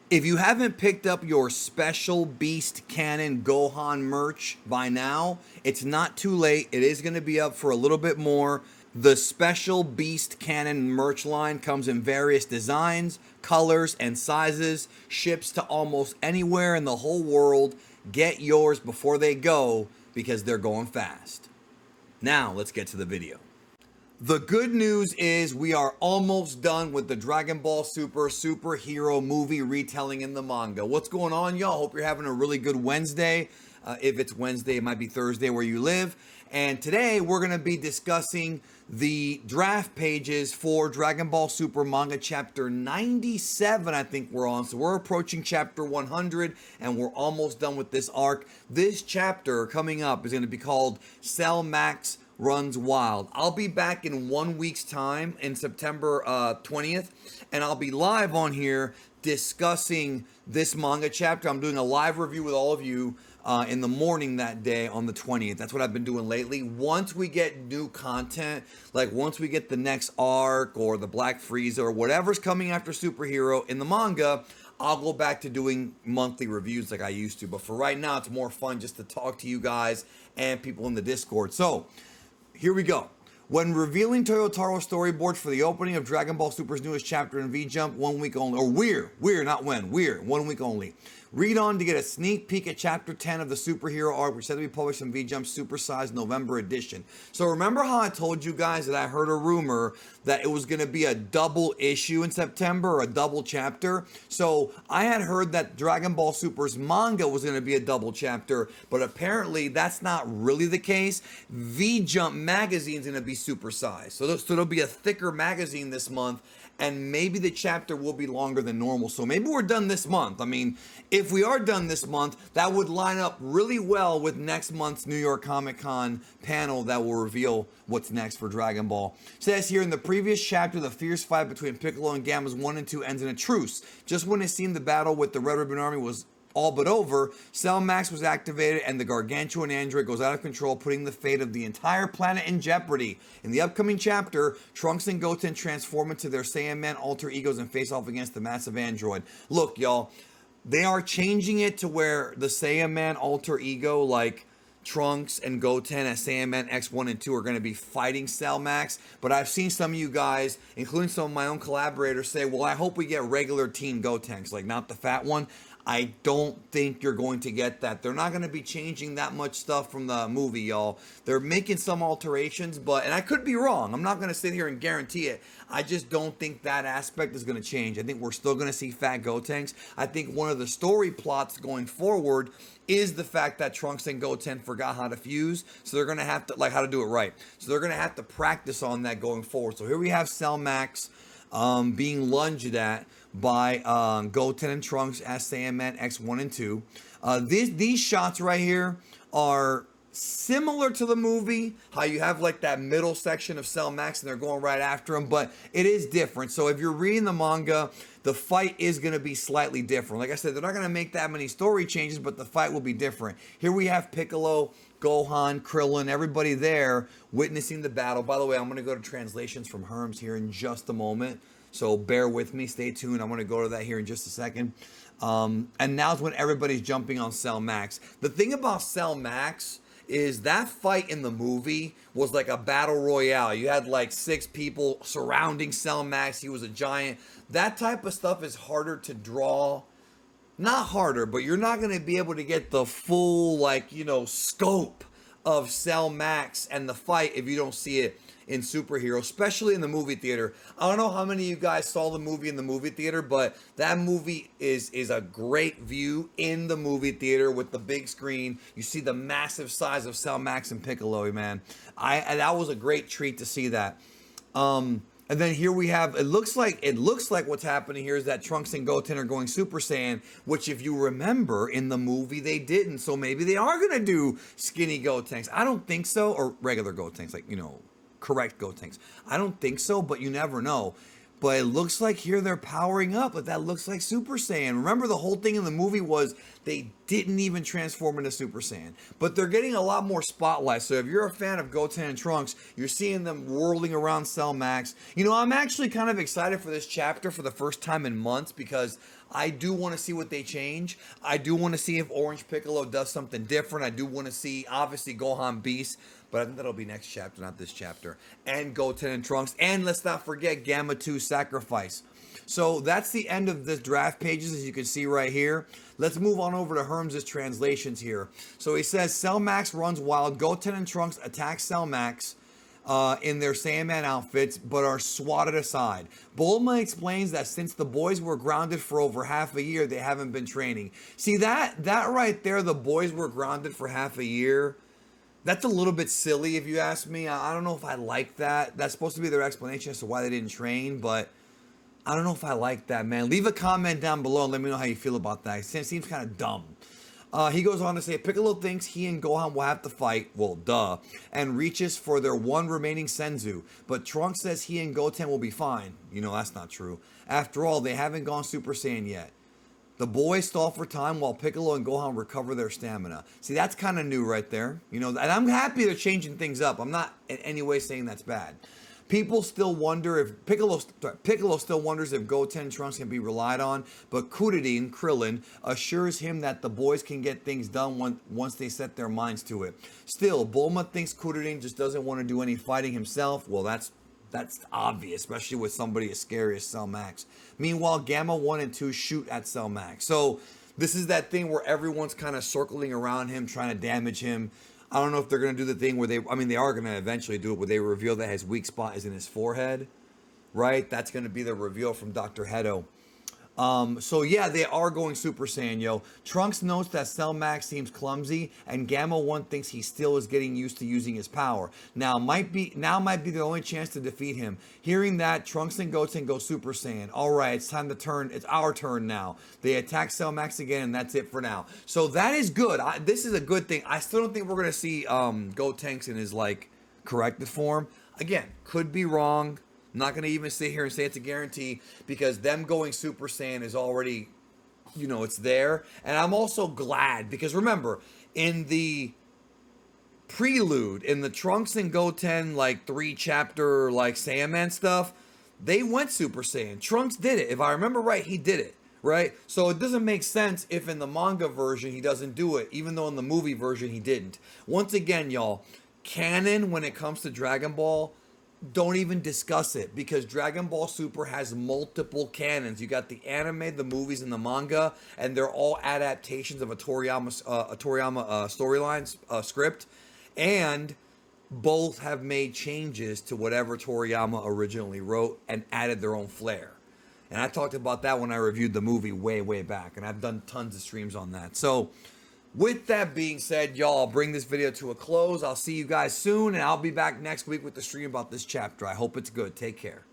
If you haven't picked up your Special Beast Cannon Gohan merch by now, it's not too late. It is going to be up for a little bit more. The Special Beast Cannon merch line comes in various designs, colors, and sizes, ships to almost anywhere in the whole world. Get yours before they go because they're going fast. Now, let's get to the video. The good news is we are almost done with the Dragon Ball Super superhero movie retelling in the manga. What's going on, y'all? Hope you're having a really good Wednesday. If it's Wednesday, it might be Thursday where you live. And today we're going to be discussing the draft pages for Dragon Ball Super manga chapter 97, I think we're on. So we're approaching chapter 100 and we're almost done with this arc. This chapter coming up is going to be called Cell Max Runs Wild. I'll be back in 1 week's time in September 20th, and I'll be live on here discussing this manga chapter. I'm doing a live review with all of you in the morning that day on the 20th. That's what I've been doing lately. Once we get new content, like once we get the next arc or the Black Frieza or whatever's coming after superhero in the manga, I'll go back to doing monthly reviews like I used to. But for right now, it's more fun just to talk to you guys and people in the Discord. So, here we go. When revealing Toyotaro's storyboards for the opening of Dragon Ball Super's newest chapter in V-Jump, 1 week only, or we're, not when, we're, 1 week only. Read on to get a sneak peek at chapter 10 of the superhero arc, which is said to be published in V-Jump's supersized November edition. So remember how I told you guys that I heard a rumor that it was going to be a double issue in September, or a double chapter? So I had heard that Dragon Ball Super's manga was going to be a double chapter, but apparently that's not really the case. V-Jump magazine is going to be supersized. So there'll be a thicker magazine this month, and maybe the chapter will be longer than normal. So maybe we're done this month. I mean, if we are done this month, that would line up really well with next month's New York Comic Con panel that will reveal what's next for Dragon Ball. It says here, in the previous chapter, the fierce fight between Piccolo and Gammas 1 and 2 ends in a truce. Just when it seemed the battle with the Red Ribbon Army was all but over, Cell Max was activated and the gargantuan android goes out of control, putting the fate of the entire planet in jeopardy. In the upcoming chapter, Trunks and Goten transform into their Saiyan Man alter egos and face off against the massive android. Look, y'all, they are changing it to where the Saiyan Man alter ego, like Trunks and Goten as Saiyan Man X1 and 2, are going to be fighting Cell Max. But I've seen some of you guys, including some of my own collaborators, say, well, I hope we get regular Team Gotenks, like not the fat one. I don't think you're going to get that. They're not going to be changing that much stuff from the movie, y'all. They're making some alterations, and I could be wrong. I'm not going to sit here and guarantee it. I just don't think that aspect is going to change. I think we're still going to see fat Gotenks. I think one of the story plots going forward is the fact that Trunks and Goten forgot how to fuse, so they're going to have to, like, how to do it right. So they're going to have to practice on that going forward. So here we have Cell Max being lunged at by Goten and Trunks as Saiyan Man X1 and 2. These shots right here are similar to the movie, how you have like that middle section of Cell Max and they're going right after him, but it is different. So if you're reading the manga, the fight is going to be slightly different. Like I said, they're not going to make that many story changes, but the fight will be different. Here we have Piccolo, Gohan, Krillin, everybody there witnessing the battle. By the way, I'm going to go to translations from Herms here in just a moment, so bear with me, stay tuned. I'm going to go to that here in just a second. And now's when everybody's jumping on Cell Max. The thing about Cell Max is that fight in the movie was like a battle royale. You had like 6 people surrounding Cell Max. He was a giant. That type of stuff is harder to draw. Not harder, but you're not going to be able to get the full, like, you know, scope of Cell Max and the fight if you don't see it in superhero, especially in the movie theater. I don't know how many of you guys saw the movie in the movie theater, but that movie is a great view in the movie theater with the big screen. You see the massive size of Cell Max and Piccolo, man. That was a great treat to see that. And then here we have, it looks like what's happening here is that Trunks and Goten are going Super Saiyan, which if you remember in the movie they didn't. So maybe they are going to do skinny Gotenks. I don't think so, or regular Gotenks, like, you know, correct Gotenks. I don't think so, but you never know. But it looks like here they're powering up, but that looks like Super Saiyan. Remember, the whole thing in the movie was they didn't even transform into Super Saiyan. But they're getting a lot more spotlight. So if you're a fan of Goten and Trunks, you're seeing them whirling around Cell Max. You know, I'm actually kind of excited for this chapter for the first time in months because I do want to see what they change. I do want to see if Orange Piccolo does something different. I do want to see, obviously, Gohan Beast, but I think that'll be next chapter, not this chapter. And Goten and Trunks. And let's not forget Gamma 2 Sacrifice. So that's the end of this draft pages, as you can see right here. Let's move on over to Herms' translations here. So he says, Cell Max runs wild. Goten and Trunks attack Cell Max in their Saiyaman outfits, but are swatted aside. Bulma explains that since the boys were grounded for over half a year, they haven't been training. See, that right there, the boys were grounded for half a year, that's a little bit silly if you ask me. I don't know if I like that. That's supposed to be their explanation as to why they didn't train, but I don't know if I like that, man. Leave a comment down below and let me know how you feel about that. It seems kind of dumb. He goes on to say, Piccolo thinks he and Gohan will have to fight, well, duh, and reaches for their one remaining Senzu. But Trunks says he and Goten will be fine. You know, that's not true. After all, they haven't gone Super Saiyan yet. The boys stall for time while Piccolo and Gohan recover their stamina. See, that's kind of new right there. You know, and I'm happy they're changing things up. I'm not in any way saying that's bad. People still wonder if Piccolo still wonders if Goten and Trunks can be relied on, but Krillin assures him that the boys can get things done once they set their minds to it. Still, Bulma thinks Krillin just doesn't want to do any fighting himself. Well, that's obvious, especially with somebody as scary as Cell Max. Meanwhile, Gamma 1 and 2 shoot at Cell Max. So this is that thing where everyone's kind of circling around him, trying to damage him. I don't know if they're going to do the thing where they are going to eventually do it, where they reveal that his weak spot is in his forehead, right? That's going to be the reveal from Dr. Hedo. So yeah, they are going Super Saiyan, yo. Trunks notes that Cell Max seems clumsy, and Gamma 1 thinks he still is getting used to using his power. Now might be the only chance to defeat him. Hearing that, Trunks and Goten go Super Saiyan. Alright, it's time to turn. It's our turn now. They attack Cell Max again, and that's it for now. So that is good. This is a good thing. I still don't think we're going to see Gotenks in his, like, corrected form. Again, could be wrong. I'm not going to even sit here and say it's a guarantee, because them going Super Saiyan is already, you know, it's there. And I'm also glad, because remember, in the prelude, in the Trunks and Goten, like, 3-chapter, like, Saiyaman stuff, they went Super Saiyan. Trunks did it. If I remember right, he did it, right? So it doesn't make sense if in the manga version he doesn't do it, even though in the movie version he didn't. Once again, y'all, canon when it comes to Dragon Ball, don't even discuss it, because Dragon Ball Super has multiple canons. You got the anime, the movies, and the manga, and they're all adaptations of a Toriyama storyline script, and both have made changes to whatever Toriyama originally wrote and added their own flair. And I talked about that when I reviewed the movie way back, and I've done tons of streams on that. So with that being said, y'all, I'll bring this video to a close. I'll see you guys soon, and I'll be back next week with the stream about this chapter. I hope it's good. Take care.